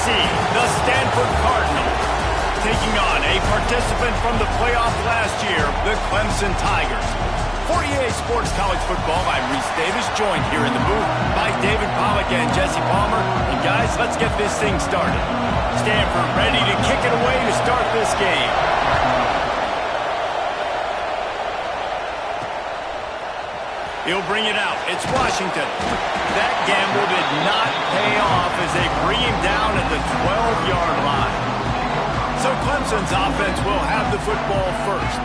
seed, the Stanford Cardinals, taking on a participant from the playoff last year, the Clemson Tigers. For EA Sports College Football, I'm Reese Davis, joined here in the booth by David Pollack and Jesse Palmer. And guys, let's get this thing started. Stanford ready to kick it away to start this game. He'll bring it out. It's Washington. That gamble did not pay off as they bring him down at the 12-yard line. So Clemson's offense will have the football first.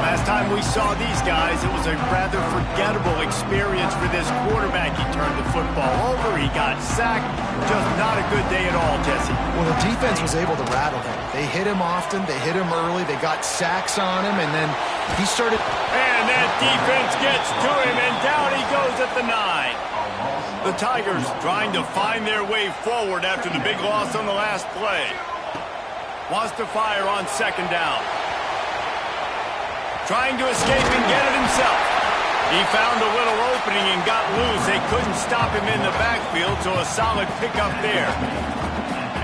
Last time we saw these guys, it was a rather forgettable experience for this quarterback. He turned the football over, he got sacked. Just not a good day at all, Jesse. Well, the defense was able to rattle him. They hit him often, they hit him early, they got sacks on him, and then he started... And that defense gets to him, and down he goes at the 9. The Tigers trying to find their way forward after the big loss on the last play. Wants to fire on second down. Trying to escape and get it himself. He found a little opening and got loose. They couldn't stop him in the backfield, so a solid pickup there.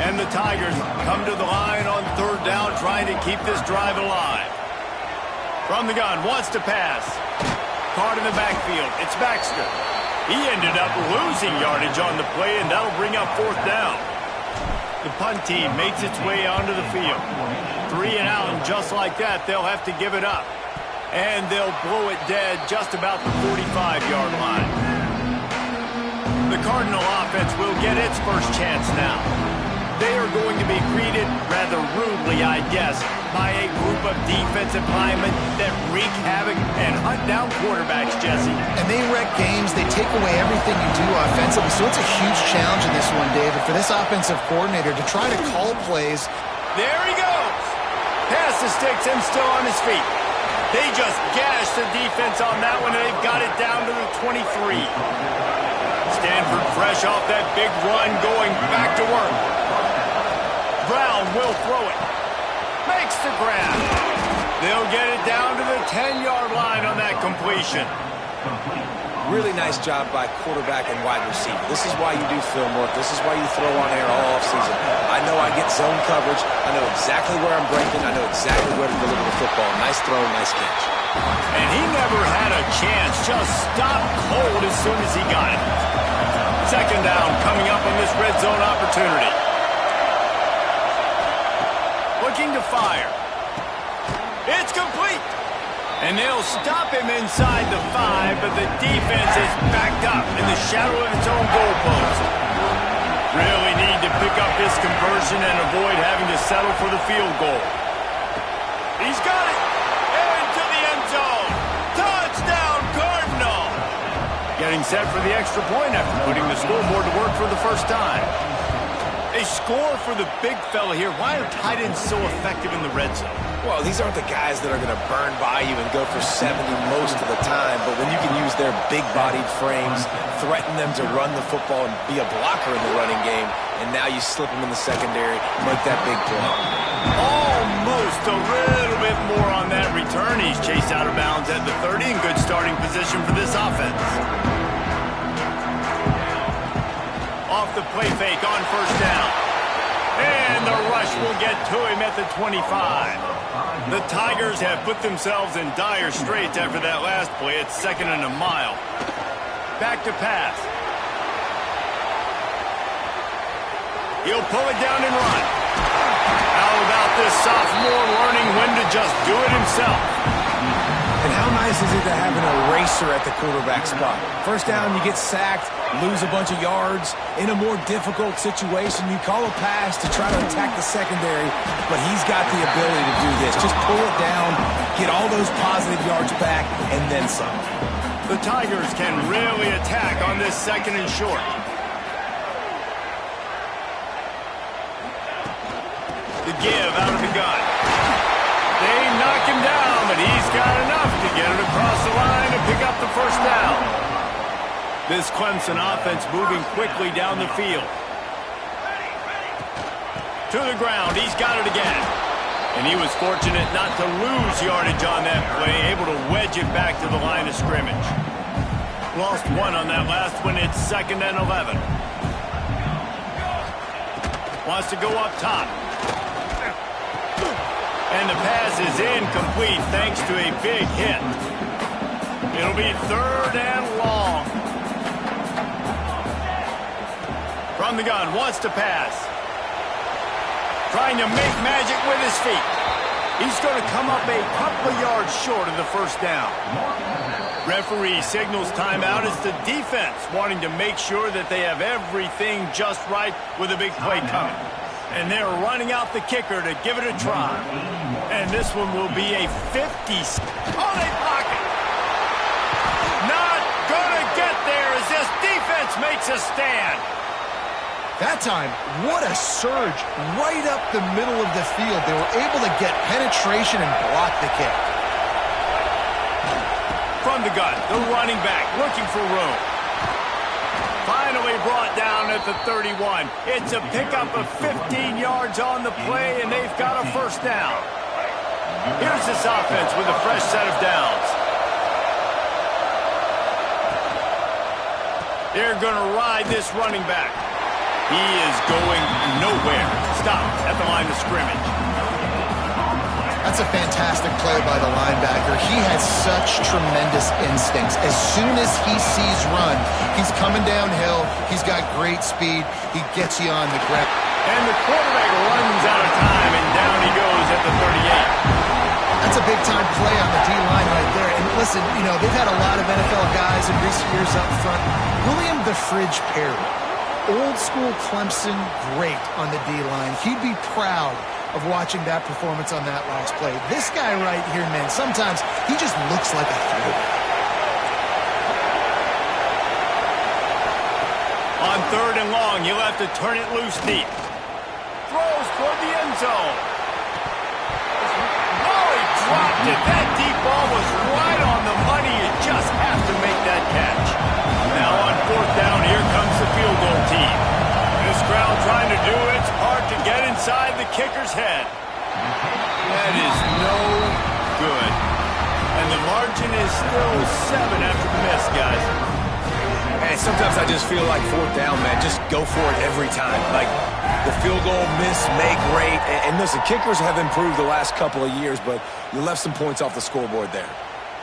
And the Tigers come to the line on third down, trying to keep this drive alive. From the gun, wants to pass. Caught in the backfield. It's Baxter. He ended up losing yardage on the play, and that'll bring up fourth down. The punt team makes its way onto the field. 3 and out, and just like that, they'll have to give it up. And they'll blow it dead just about the 45-yard line. The Cardinal offense will get its first chance now. They are going to be greeted rather rudely, I guess, by a group of defensive linemen that wreak havoc and hunt down quarterbacks, Jesse. And they wreck games. They take away everything you do offensively. So it's a huge challenge in this one, David, for this offensive coordinator to try to call plays. There he goes. Pass the sticks and still on his feet. They just gashed the defense on that one, and they've got it down to the 23. Stanford fresh off that big run, going back to work. Brown will throw it. Makes the grab. They'll get it down to the 10-yard line on that completion. Really nice job by quarterback and wide receiver. This is why you do film work. This is why you throw on air all offseason. I know I get zone coverage. I know exactly where I'm breaking. I know exactly where to deliver the football. Nice throw, nice catch. And he never had a chance. Just stopped cold as soon as he got it. Second down coming up on this red zone opportunity. Looking to fire. It's complete. And they'll stop him inside the 5, but the defense is backed up in the shadow of its own goalpost. Really need to pick up this conversion and avoid having to settle for the field goal. He's got it! Into the end zone! Touchdown, Cardinal! Getting set for the extra point after putting the scoreboard to work for the first time. A score for the big fella here. Why are tight ends so effective in the red zone? Well, these aren't the guys that are going to burn by you and go for 70 most of the time, but when you can use their big-bodied frames, threaten them to run the football and be a blocker in the running game, and now you slip them in the secondary, make that big play. Almost a little bit more on that return. He's chased out of bounds at the 30 in good starting position for this offense. Off the play fake on first down. And the rush will get to him at the 25. The Tigers have put themselves in dire straits after that last play. It's 2nd and a mile. Back to pass. He'll pull it down and run. How about this sophomore learning when to just do it himself? And how nice is it to have an eraser at the quarterback spot? First down, you get sacked, lose a bunch of yards. In a more difficult situation, you call a pass to try to attack the secondary, but he's got the ability to do this. Just pull it down, get all those positive yards back, and then some. The Tigers can really attack on this 2nd and short. The give out of the gun. They knock him down, but he's got enough to get it across the line and pick up the first down. This Clemson offense moving quickly down the field. To the ground, he's got it again. And he was fortunate not to lose yardage on that play, able to wedge it back to the line of scrimmage. Lost 1 on that last one, it's 2nd and 11. Wants to go up top. And the pass is incomplete thanks to a big hit. It'll be 3rd and long. From the gun, wants to pass. Trying to make magic with his feet. He's going to come up a couple of yards short of the first down. Referee signals timeout. It's the defense wanting to make sure that they have everything just right with a big play coming. And they're running out the kicker to give it a try. And this one will be a 50. Oh, they block it. Not going to get there as this defense makes a stand. That time, what a surge right up the middle of the field. They were able to get penetration and block the kick. From the gun, the running back looking for room. Finally brought down at the 31. It's a pickup of 15 yards on the play, and they've got a first down. Here's this offense with a fresh set of downs. They're going to ride this running back. He is going nowhere. Stop at the line of scrimmage. That's a fantastic play by the linebacker. He has such tremendous instincts. As soon as he sees run, he's coming downhill. He's got great speed. He gets you on the ground. And the quarterback runs out of time, and down he goes at the 38. That's a big-time play on the D-line right there. And listen, you know, they've had a lot of NFL guys in recent years up front. William the Fridge Perry, old-school Clemson great on the D-line. He'd be proud of watching that performance on that last play. This guy right here, man, sometimes he just looks like a throwback. On 3rd and long, you'll have to turn it loose deep. Throws toward the end zone. Oh, he dropped it. That deep ball was right on the money. You just have to make that catch. Now on 4th down, here comes the field goal team. This crowd trying to do its part to get inside the kicker's head. That is no good. And the margin is still 7 after the miss, guys. And sometimes I just feel like 4th down, man, just go for it every time. Like the field goal, miss, make, great. And listen, kickers have improved the last couple of years, but you left some points off the scoreboard there.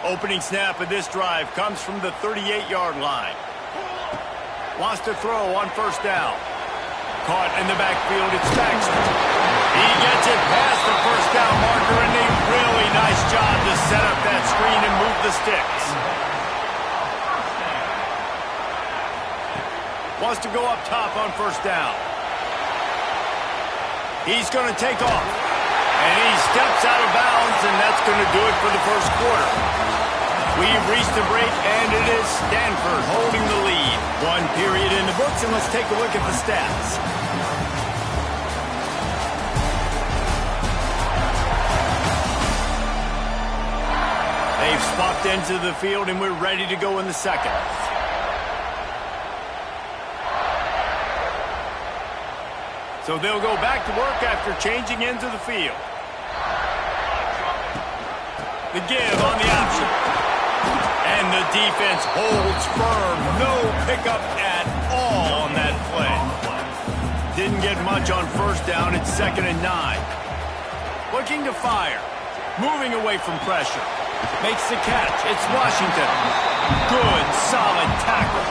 Opening snap of this drive comes from the 38-yard line. Wants to throw on 1st down. Caught in the backfield, it's Baxter. He gets it past the 1st down marker, and a really nice job to set up that screen and move the sticks. Wants to go up top on 1st down. He's going to take off. And he steps out of bounds, and that's going to do it for the first quarter. We've reached the break, and it is Stanford holding the lead. 1 period in the books, and let's take a look at the stats. They've swapped into the field, and we're ready to go in the second. So they'll go back to work after changing into the field. The give on the option. And the defense holds firm. No pickup at all on that play. Didn't get much on 1st down. It's 2nd and 9. Looking to fire. Moving away from pressure. Makes the catch. It's Washington. Good, solid tackle.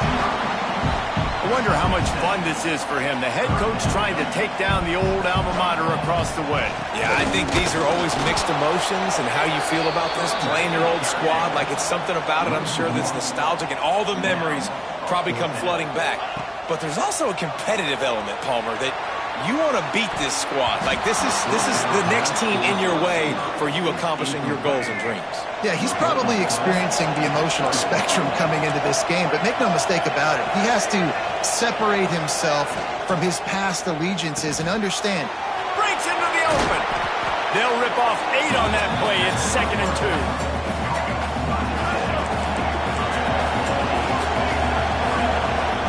I wonder how much fun this is for him. The head coach trying to take down the old alma mater across the way. Yeah, I think these are always mixed emotions and how you feel about this, playing your old squad. Like, it's something about it, I'm sure, that's nostalgic, and all the memories probably come flooding back. But there's also a competitive element, Palmer, that you want to beat this squad. Like, this is the next team in your way for you accomplishing your goals and dreams. Yeah, he's probably experiencing the emotional spectrum coming into this game, but make no mistake about it. He has to separate himself from his past allegiances and understand. Breaks into the open. They'll rip off 8 on that play. It's 2nd and 2.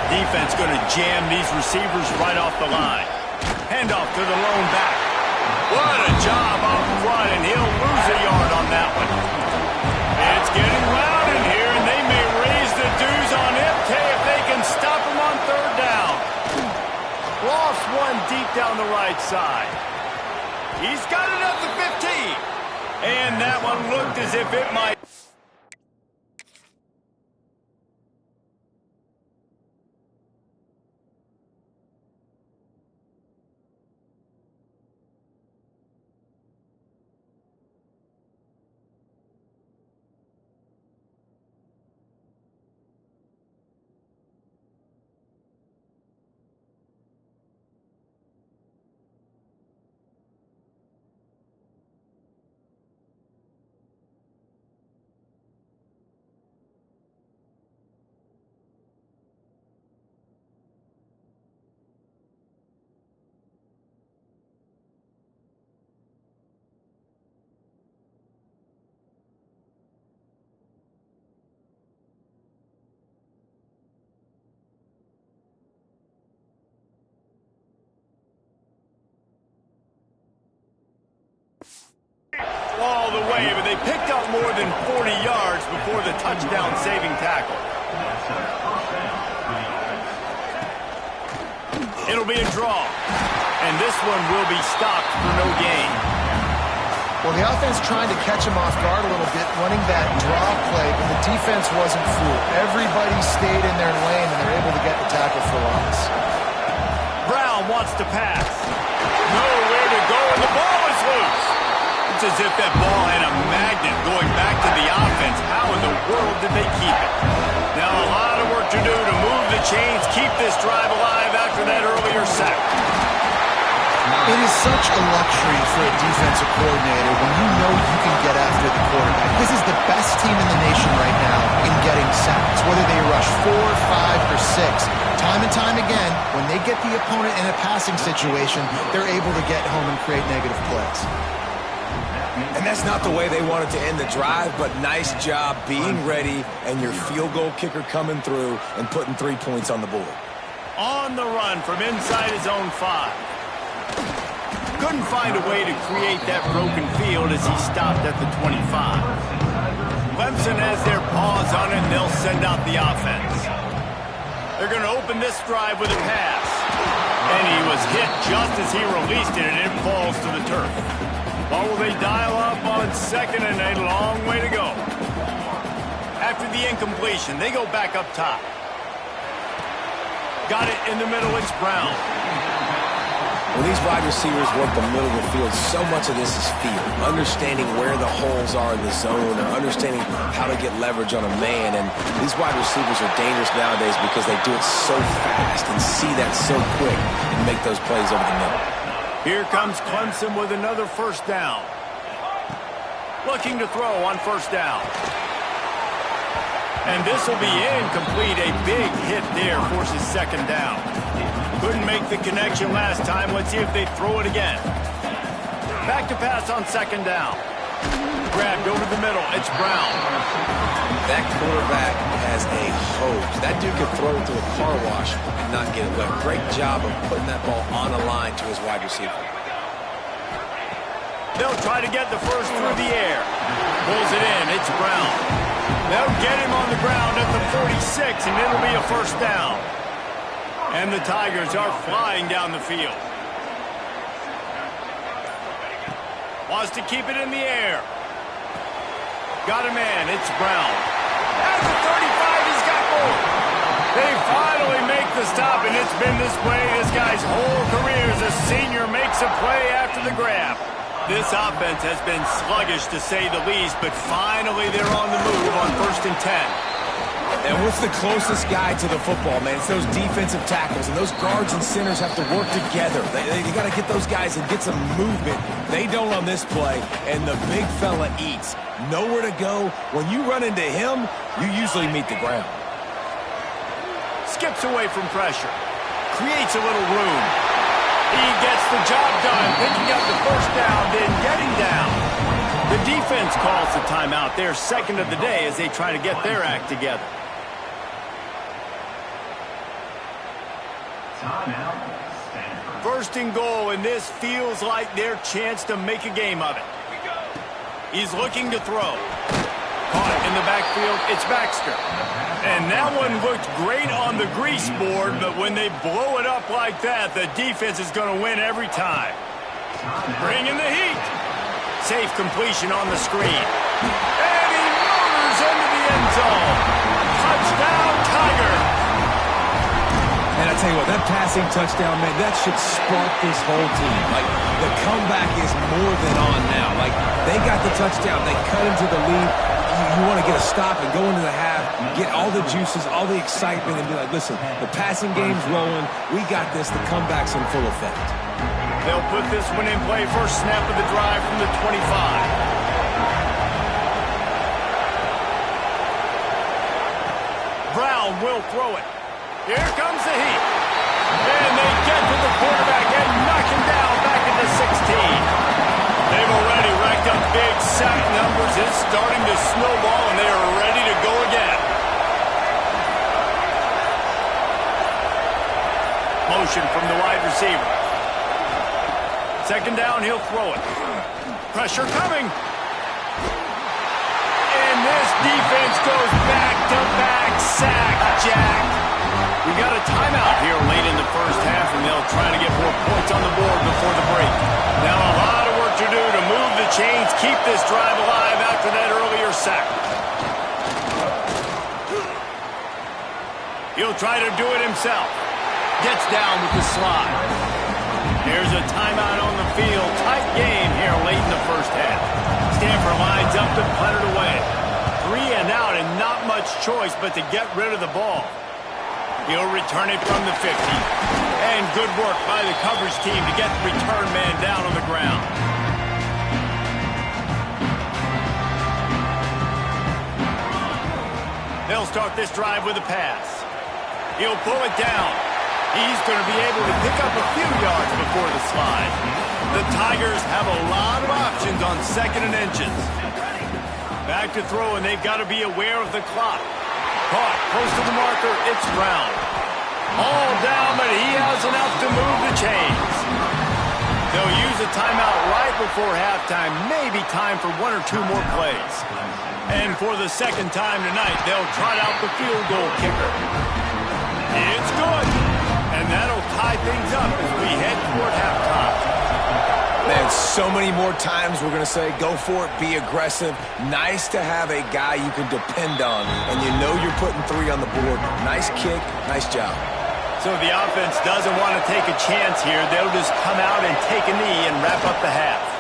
Defense going to jam these receivers right off the line. Handoff to the lone back. What a job up front, and he'll lose a yard on that one. It's getting loud in here, and they may raise the dues on Iptay if they can stop him on 3rd down. Lost one deep down the right side. He's got it up to 15. And that one looked as if it might. All the way, but they picked up more than 40 yards before the touchdown-saving tackle. It'll be a draw, and this one will be stopped for no gain. Well, the offense trying to catch him off guard a little bit, running that draw play, but the defense wasn't fooled. Everybody stayed in their lane, and they're able to get the tackle for loss. Brown wants to pass. Nowhere to go, and the ball is loose. It's as if that ball had a magnet going back to the offense. How in the world did they keep it? Now a lot of work to do to move the chains, keep this drive alive after that earlier sack. It is such a luxury for a defensive coordinator when you know you can get after the quarterback. This is the best team in the nation right now in getting sacks, whether they rush 4, 5, or 6. Time and time again, when they get the opponent in a passing situation, they're able to get home and create negative plays. And that's not the way they wanted to end the drive, but nice job being ready and your field goal kicker coming through and putting 3 points on the board. On the run from inside his own 5. Couldn't find a way to create that broken field as he stopped at the 25. Clemson has their paws on it, and they'll send out the offense. They're going to open this drive with a pass. And he was hit just as he released it, and it falls to the turf. Or will they dial up on second and a long way to go? After the incompletion, they go back up top. Got it in the middle, it's Brown. When these wide receivers work the middle of the field, so much of this is feel. Understanding where the holes are in the zone or understanding how to get leverage on a man. And these wide receivers are dangerous nowadays because they do it so fast and see that so quick and make those plays over the middle. Here comes Clemson with another first down. Looking to throw on first down. And this will be incomplete. A big hit there forces second down. Couldn't make the connection last time. Let's see if they throw it again. Back to pass on second down. Grabbed over the middle. It's Brown. That quarterback has a hose. That dude could throw it through a car wash and not get it wet. Great job of putting that ball on a line to his wide receiver. They'll try to get the first through the air. Pulls it in. It's Brown. They'll get him on the ground at the 46, and it'll be a first down. And the Tigers are flying down the field. Wants to keep it in the air. Got a man. It's Brown. At the 35, he's got more. They finally make the stop, and it's been this way this guy's whole career as a senior makes a play after the grab. This offense has been sluggish, to say the least, but finally they're on the move on 1st and 10. And what's the closest guy to the football, man? It's those defensive tackles, and those guards and centers have to work together. You got to get those guys and get some movement. They don't on this play, and the big fella eats. Nowhere to go. When you run into him, you usually meet the ground. Skips away from pressure. Creates a little room. He gets the job done, picking up the first down, then getting down. The defense calls the timeout, their second of the day, as they try to get their act together. First and goal, and this feels like their chance to make a game of it. He's looking to throw. Caught in the backfield, it's Baxter. And that one looked great on the grease board, but when they blow it up like that, the defense is going to win every time. Bring in the heat. Safe completion on the screen. And he motors into the end zone. Touchdown, Tiger. And I tell you what, that passing touchdown, man, that should spark this whole team. Like, the comeback is more than on now. Like, they got the touchdown. They cut into the lead. You want to get a stop and go into the half, get all the juices, all the excitement, and be like, listen, the passing game's rolling. We got this. The comeback's in full effect. They'll put this one in play. First snap of the drive from the 25. Brown will throw it. Here comes the heat. And they get to the quarterback and knock him down back into 16. They've already racked up big sack numbers. It's starting to snowball, and they are ready to go again. Motion from the wide receiver. Second down, he'll throw it. Pressure coming. And this defense goes back-to-back sack, Jack. We got a timeout here late in the first half, and they'll try to get more points on the board before the break. Now a lot of work to do to move the chains, keep this drive alive after that earlier sack. He'll try to do it himself. Gets down with the slide. Here's a timeout on the field. Tight game here late in the first half. Stanford lines up to punt it away. 3 and out and not much choice but to get rid of the ball. He'll return it from the 50. And good work by the coverage team to get the return man down on the ground. They'll start this drive with a pass. He'll pull it down. He's going to be able to pick up a few yards before the slide. The Tigers have a lot of options on second and inches. Back to throw, and they've got to be aware of the clock. Caught close to the marker, it's Brown. All down, but he has enough to move the chains. They'll use a timeout right before halftime, maybe time for 1 or 2 more plays. And for the second time tonight, they'll trot out the field goal kicker. It's good. And that'll tie things up as we head toward halftime. Man, so many more times we're going to say, go for it, be aggressive. Nice to have a guy you can depend on, and you know you're putting 3 on the board. Nice kick, nice job. So the offense doesn't want to take a chance here. They'll just come out and take a knee and wrap up the half.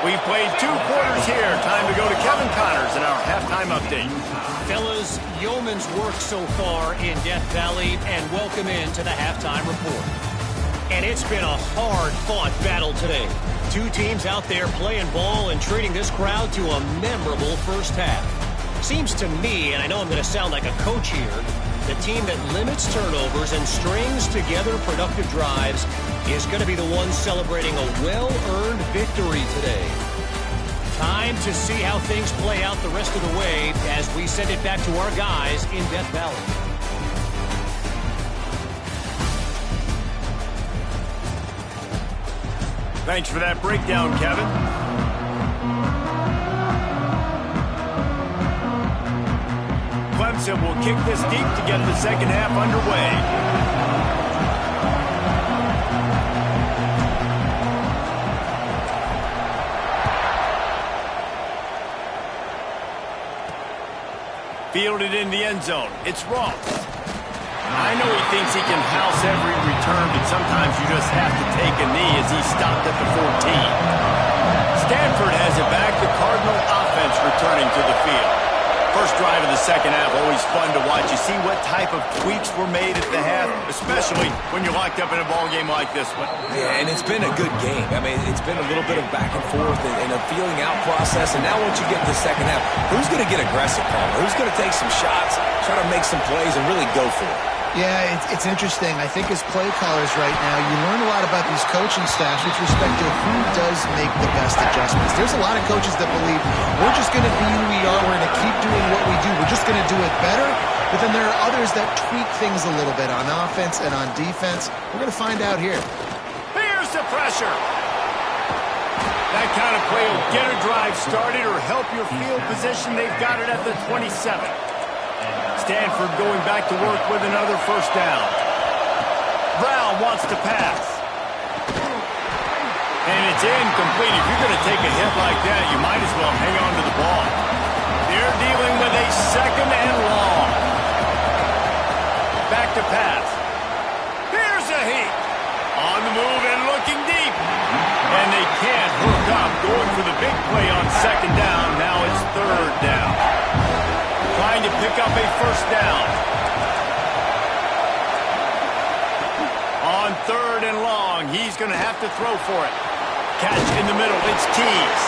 We've played 2 quarters here. Time to go to Kevin Connors in our halftime update. Fellas, yeoman's work so far in Death Valley, and welcome into the halftime report. And it's been a hard-fought battle today. 2 teams out there playing ball and treating this crowd to a memorable first half. Seems to me, and I know I'm going to sound like a coach here, the team that limits turnovers and strings together productive drives is going to be the one celebrating a well-earned victory today. Time to see how things play out the rest of the way as we send it back to our guys in Death Valley. Thanks for that breakdown, Kevin. Clemson will kick this deep to get the second half underway. Fielded in the end zone. It's Ross. I know he thinks he can house every return, but sometimes you just have to take a knee as he stopped at the 14. Stanford has it back. The Cardinal offense returning to the field. First drive of the second half, always fun to watch. You see what type of tweaks were made at the half, especially when you're locked up in a ball game like this one. Yeah, and it's been a good game. I mean, it's been a little bit of back and forth and a feeling out process. And now once you get to the second half, who's going to get aggressive, Palmer? Who's going to take some shots, try to make some plays, and really go for it? Yeah, it's interesting. I think as play callers right now, you learn a lot about these coaching staffs with respect to who does make the best adjustments. There's a lot of coaches that believe we're just going to be who we are. We're going to keep doing what we do. We're just going to do it better. But then there are others that tweak things a little bit on offense and on defense. We're going to find out here. Here's the pressure. That kind of play will get a drive started or help your field position. They've got it at the 27. Stanford going back to work with another first down. Brown wants to pass. And it's incomplete. If you're going to take a hit like that, you might as well hang on to the ball. They're dealing with a second and long. Back to pass. Here's a heat. On the move and looking deep. And they can't hook up. Going for the big play on second down. Now it's third down. Trying to pick up a first down. On third and long, he's going to have to throw for it. Catch in the middle. It's Tees.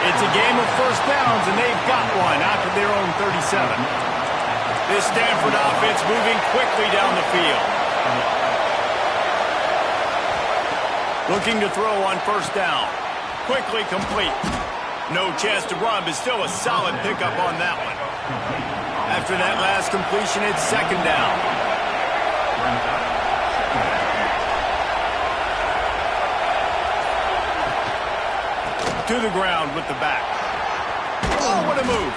It's a game of first downs, and they've got one out to their own 37. This Stanford offense moving quickly down the field. Looking to throw on first down. Quickly complete. No chance to run, but still a solid pickup on that one. After that last completion, it's second down. To the ground with the back. Oh, what a move.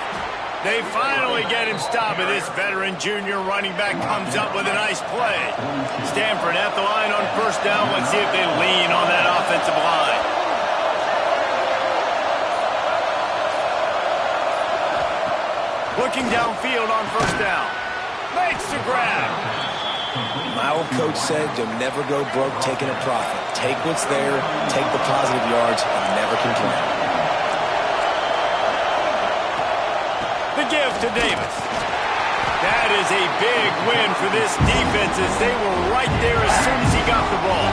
They finally get him stopped, but this veteran junior running back comes up with a nice play. Stanford at the line on first down. Let's see if they lean on that offensive line. Looking downfield on first down. Makes the grab. My old coach said you'll never go broke taking a profit. Take what's there, take the positive yards, and never complain. The give to Davis. That is a big win for this defense as they were right there as soon as he got the ball.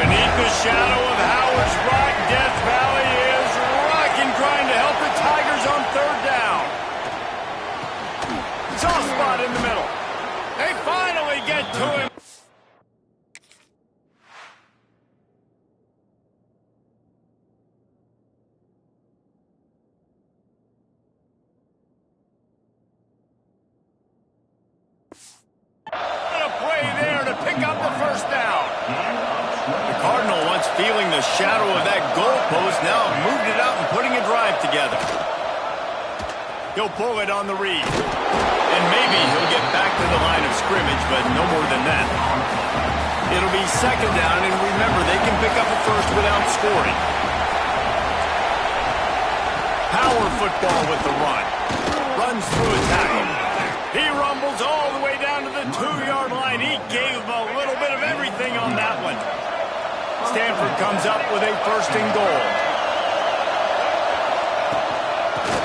Beneath the shadow of Howard's Rock, Death Valley is rocking, trying to help the Tigers on third down. Soft spot in the middle. They finally get to him. A play there to pick up the first down. The Cardinal, once feeling the shadow of that goalpost, now moved it out and putting a drive together. He'll pull it on the read. And maybe he'll get back to the line of scrimmage, but no more than that. It'll be second down, and remember, they can pick up a first without scoring. Power football with the run. Runs through a tackle. He rumbles all the way down to the 2-yard line. He gave him a little bit of everything on that one. Stanford comes up with a first and goal.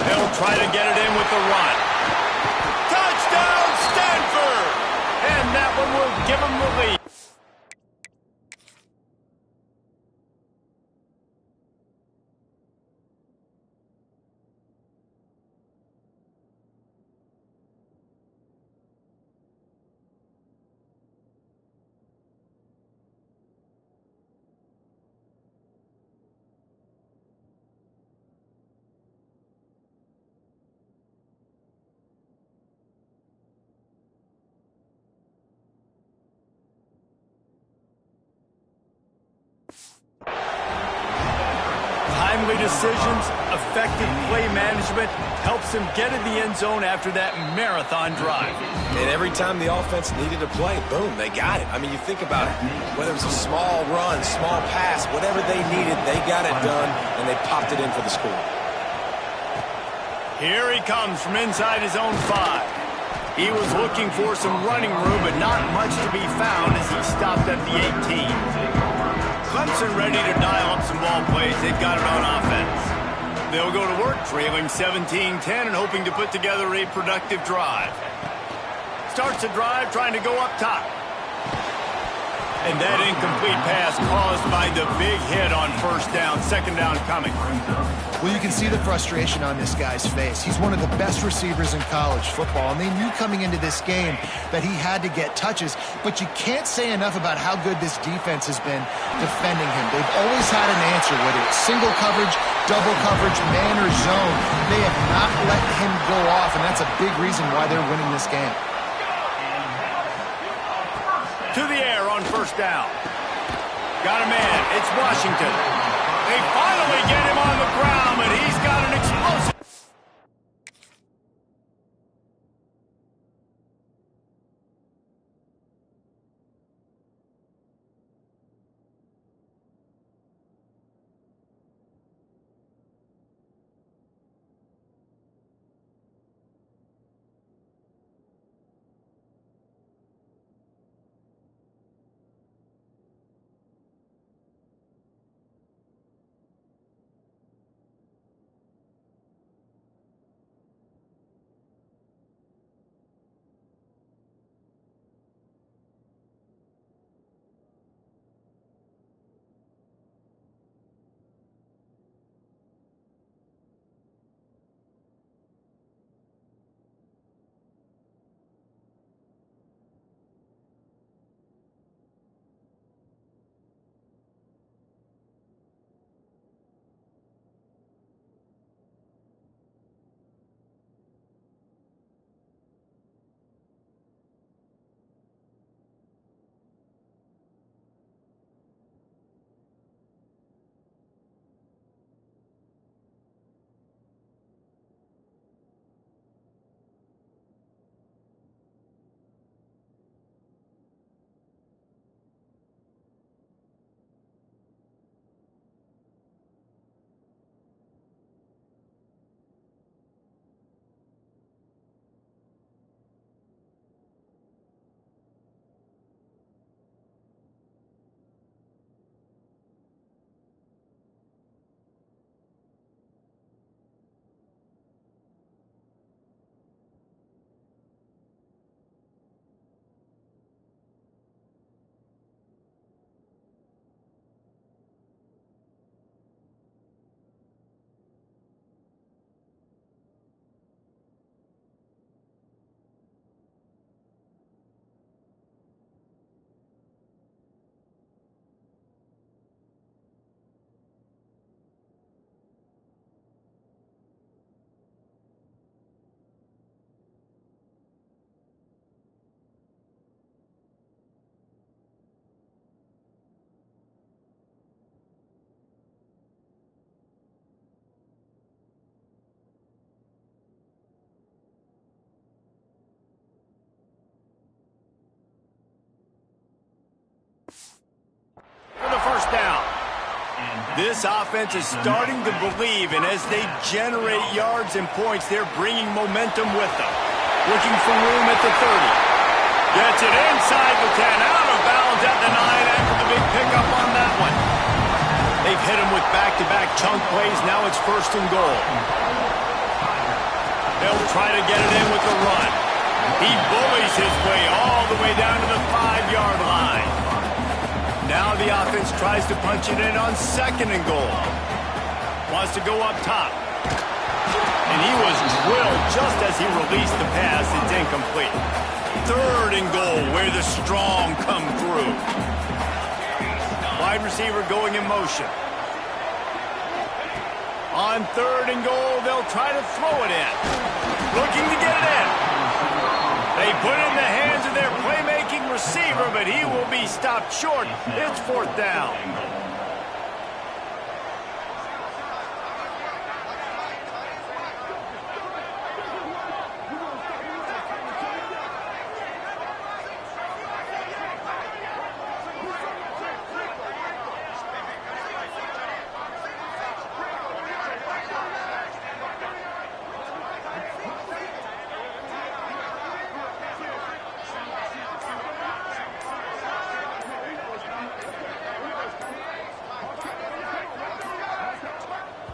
They'll try to get it in with the run. Touchdown, Stanford! And that one will give them the lead. Timely decisions, effective play management helps him get in the end zone after that marathon drive. And every time the offense needed a play, boom, they got it. I mean, you think about it. Whether it was a small run, small pass, whatever they needed, they got it done, and they popped it in for the score. Here he comes from inside his own 5. He was looking for some running room, but not much to be found as he stopped at the 18. Clemson ready to dial up some ball plays. They've got it on offense. They'll go to work trailing 17-10 and hoping to put together a productive drive. Starts a drive trying to go up top. And that incomplete pass caused by the big hit on first down. Second down coming. Well, you can see the frustration on this guy's face. He's one of the best receivers in college football, and they knew coming into this game that he had to get touches, but you can't say enough about how good this defense has been defending him. They've always had an answer, whether it's single coverage, double coverage, man or zone. They have not let him go off, and that's a big reason why they're winning this game. To the air on first down. Got a man. It's Washington. They finally get him on the ground, but he's got an explosive. This offense is starting to believe, and as they generate yards and points, they're bringing momentum with them. Looking for room at the 30. Gets it inside the 10, out of bounds at the 9 after the big pickup on that one. They've hit him with back-to-back chunk plays. Now it's 1st and goal. They'll try to get it in with the run. He bullies his way all the way down to the 5-yard line. Now the offense tries to punch it in on 2nd and goal. Wants to go up top. And he was drilled just as he released the pass. It's incomplete. 3rd and goal, where the strong come through. Wide receiver going in motion. On 3rd and goal, they'll try to throw it in. Looking to get it in. They put it in the hands of their playmaking receiver, but he will be stopped short. It's 4th down.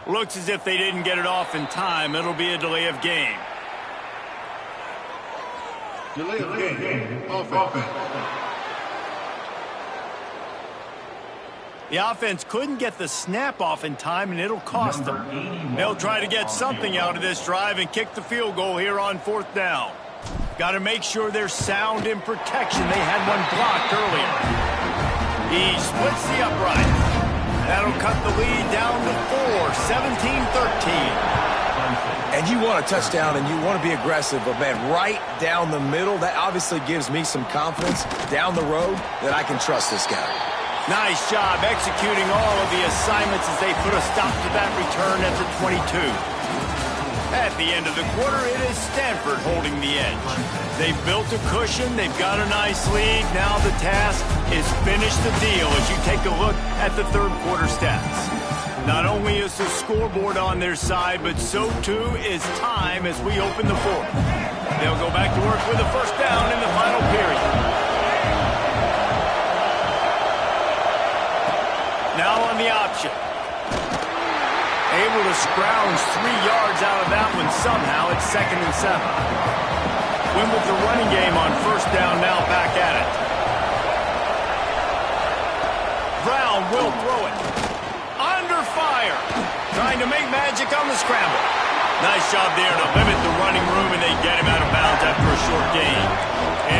Looks as if they didn't get it off in time. It'll be a delay of game. Delay of game. Offense. The offense couldn't get the snap off in time, and it'll cost them. They'll try to get something out of this drive and kick the field goal here on 4th down. Got to make sure they're sound in protection. They had one blocked earlier. He splits the upright. That'll cut the lead down to 4, 17-13. And you want a touchdown and you want to be aggressive, but man, right down the middle, that obviously gives me some confidence down the road that I can trust this guy. Nice job executing all of the assignments as they put a stop to that return at the 22. At the end of the quarter, it is Stanford holding the edge. They've built a cushion, they've got a nice lead. Now the task is finish the deal as you take a look at the third quarter stats. Not only is the scoreboard on their side, but so too is time as we open the fourth. They'll go back to work with a first down in the final period. Now on the option. Able to scrounge 3 yards out of that one somehow. It's 2nd and 7. Win with the running game on first down, now back at it. Brown will throw it. Under fire. Trying to make magic on the scramble. Nice job there to limit the running room, and they get him out of bounds after a short gain.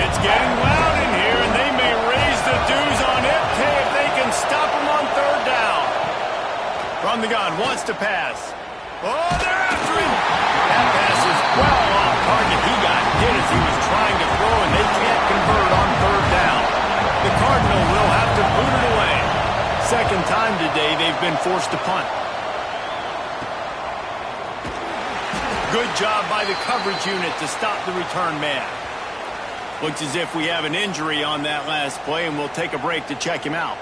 It's getting loud in here, and they may raise the dues on it if they can stop him on third down. From the gun, wants to pass. Oh, they're after him. That pass is well off target. He got hit as he was trying to throw, and they can't convert on third down. The Cardinal will have to boot it away. Second time today they've been forced to punt. Good job by the coverage unit to stop the return man. Looks as if we have an injury on that last play, and we'll take a break to check him out.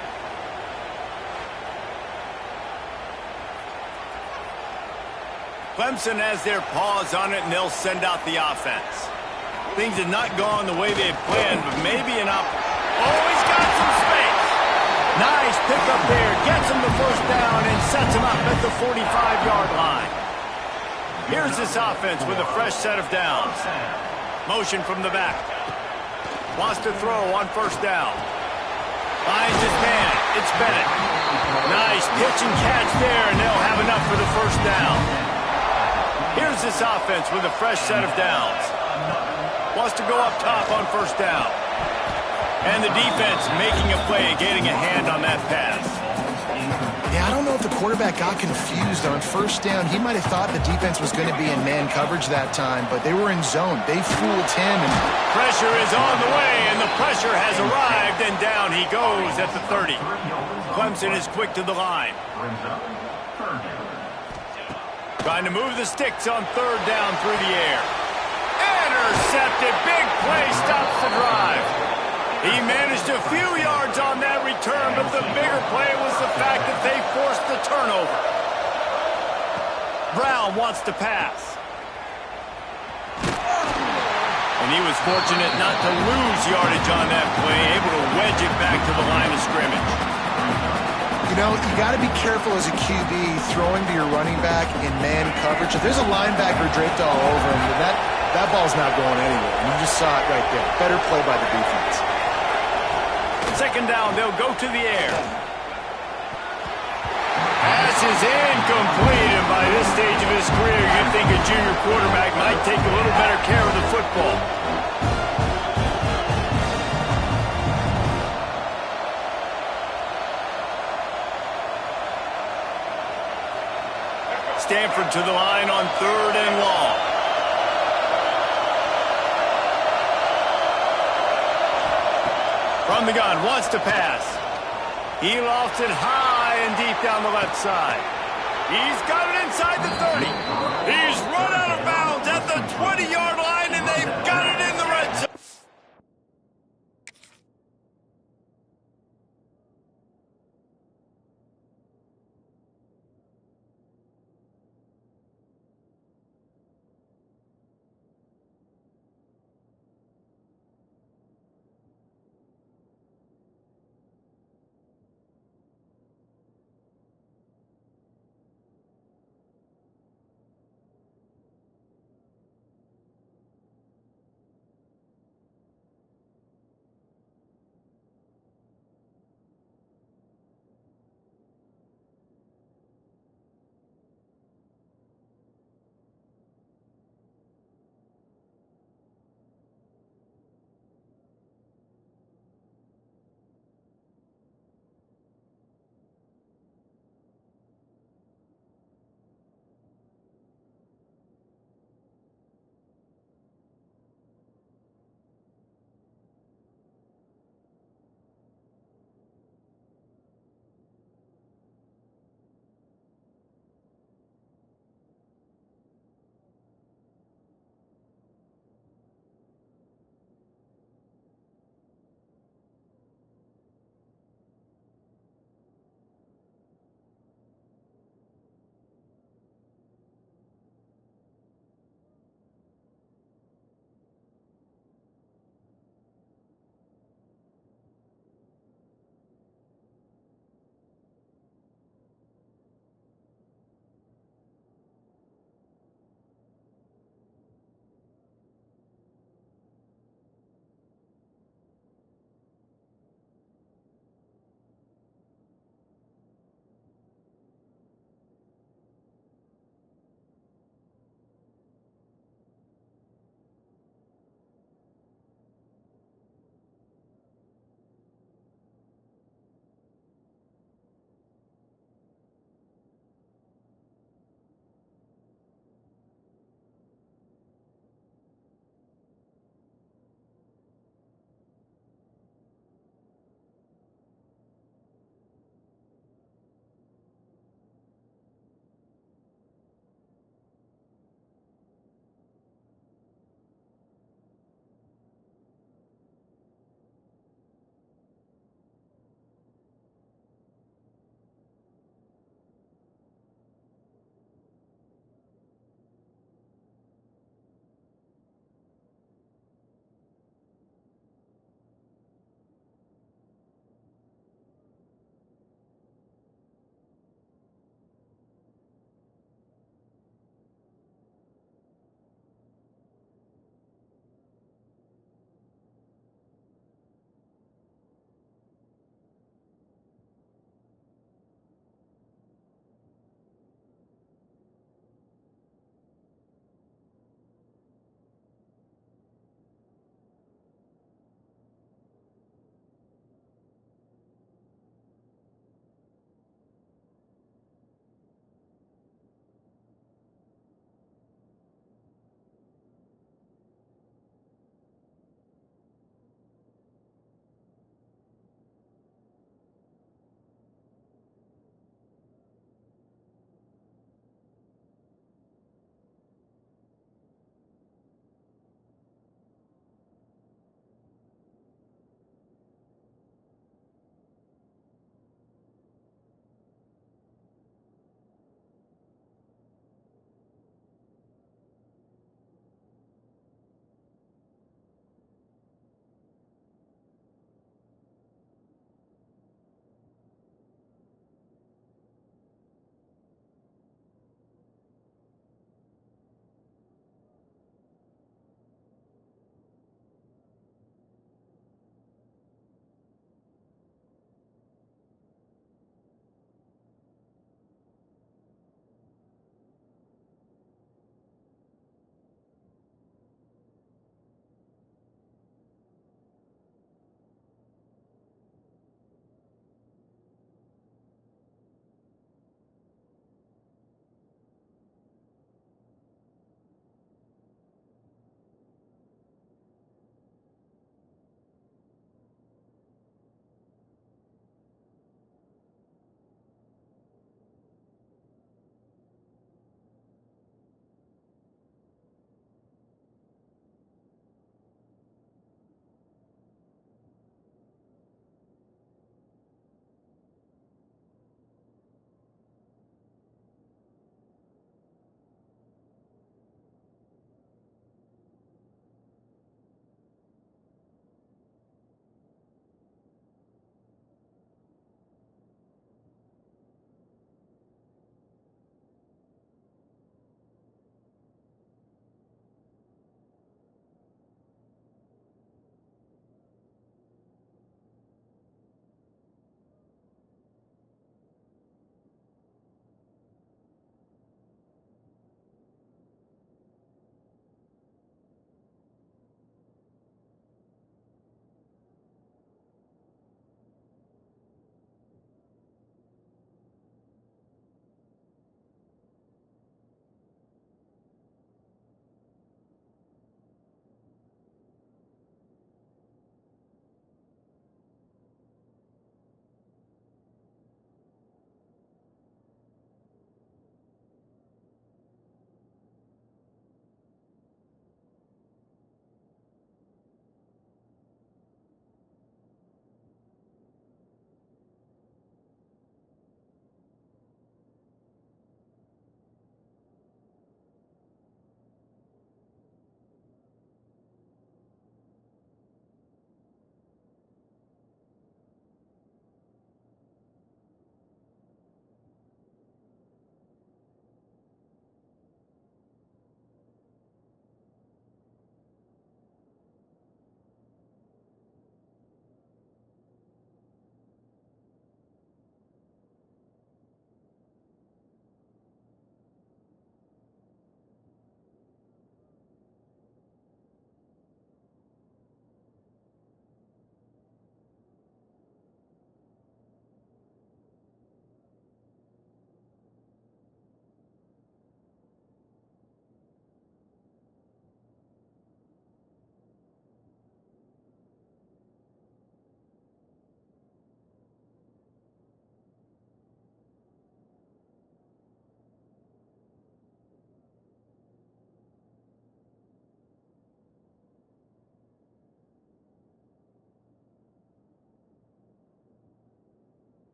Clemson has their paws on it, and they'll send out the offense. Things have not gone the way they had planned, but maybe an Oh, he's got some space. Nice pickup there. Gets him the first down and sets him up at the 45-yard line. Here's this offense with a fresh set of downs. Motion from the back. Wants to throw on first down. Finds his man. It's Bennett. Nice pitch and catch there, and they'll have enough for the first down. Here's this offense with a fresh set of downs. Wants to go up top on first down. And the defense making a play, getting a hand on that pass. Yeah, I don't know if the quarterback got confused on first down. He might have thought the defense was going to be in man coverage that time, but they were in zone. They fooled him. And pressure is on the way, and the pressure has arrived, and down he goes at the 30. Clemson is quick to the line. Trying to move the sticks on third down through the air. Intercepted. Big play stops the drive. He managed a few yards on that return, but the bigger play was the fact that they forced the turnover. Brown wants to pass. And he was fortunate not to lose yardage on that play, able to wedge it back to the line of scrimmage. you know, you got to be careful as a QB throwing to your running back in man coverage. If there's a linebacker draped all over him, that ball's not going anywhere. And you just saw it right there. Better play by the defense. Second down, they'll go to the air. Pass is incomplete, and by this stage of his career, you'd think a junior quarterback might take a little better care of the football. Stanford to the line on third and long. From the gun, wants to pass. He lofts it high and deep down the left side. He's got it inside the 30. He's run out of bounds at the 20-yard line, and they've got it in the red zone.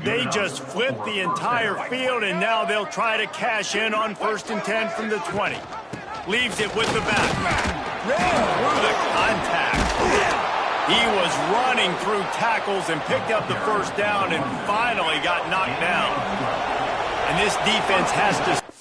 They just flipped the entire field, and now they'll try to cash in on 1st and 10 from the 20. Leaves it with the back. The contact. He was running through tackles and picked up the 1st down and finally got knocked down. And this defense has to...